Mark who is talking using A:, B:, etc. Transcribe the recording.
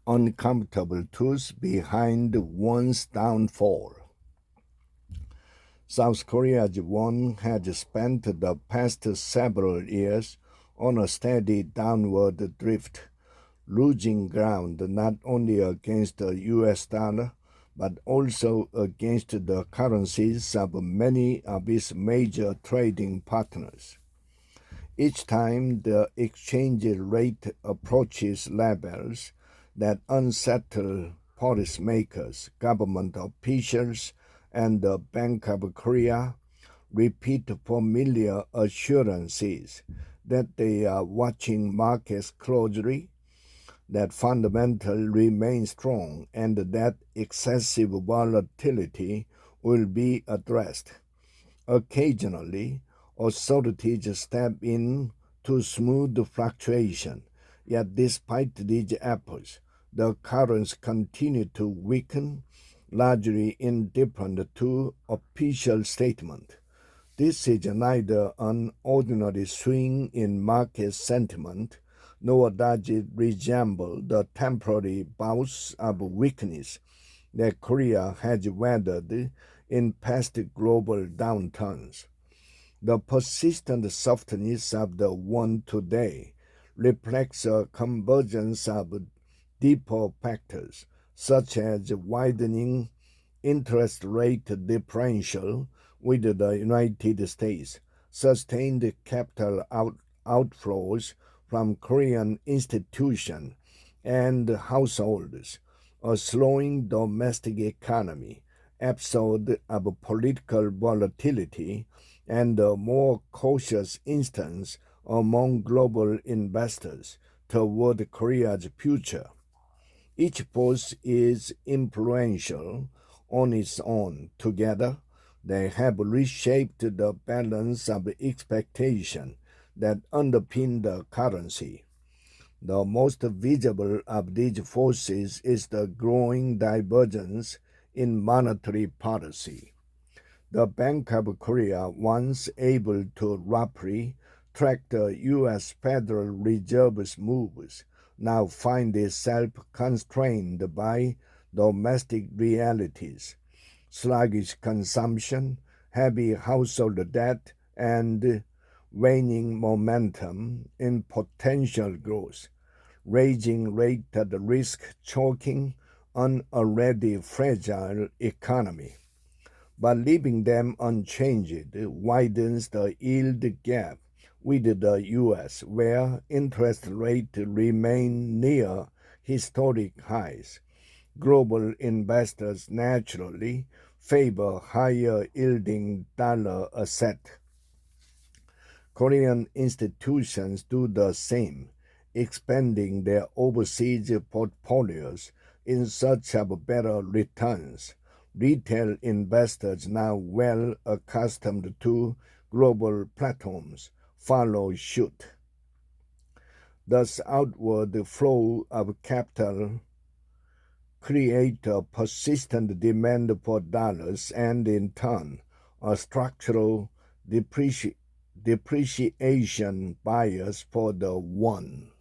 A: uncomfortable truths behind one's downfall. South Korea's won has spent the past several years on a steady downward drift, losing ground not only against the US dollar but also against the currencies of many of its major trading partners. Each time the exchange rate approaches levels that unsettle policymakers, government officials, and the Bank of Korea repeat familiar assurances that they are watching markets closely, that fundamentals remain strong, and that excessive volatility will be addressed. Occasionally, authorities step in to smooth fluctuation, yet despite these efforts, the currency continue to weaken, largely indifferent to official statement. This is neither an ordinary swing in market sentiment, nor does it resemble the temporary bouts of weakness that Korea has weathered in past global downturns. The persistent softness of the won today reflects a convergence of deeper factors, such as widening interest rate differential with the United States, sustained capital outflows from Korean institutions and households, a slowing domestic economy, episode of political volatility, and a more cautious instance among global investors toward Korea's future. Each force is influential on its own. Together, they have reshaped the balance of expectation that underpin the currency. The most visible of these forces is the growing divergence in monetary policy. The Bank of Korea, once able to roughly track the U.S. Federal Reserve's moves, now finds itself constrained by domestic realities, sluggish consumption, heavy household debt, and waning momentum in potential growth, raising rate at risk choking an already fragile economy. But leaving them unchanged widens the yield gap with the U.S., where interest rates remain near historic highs. Global investors naturally favor higher yielding dollar assets. Korean institutions do the same, expanding their overseas portfolios in search of better returns. Retail investors, now well accustomed to global platforms, follow suit. Thus, outward flow of capital create a persistent demand for dollars and, in turn, a structural depreciation bias for the won.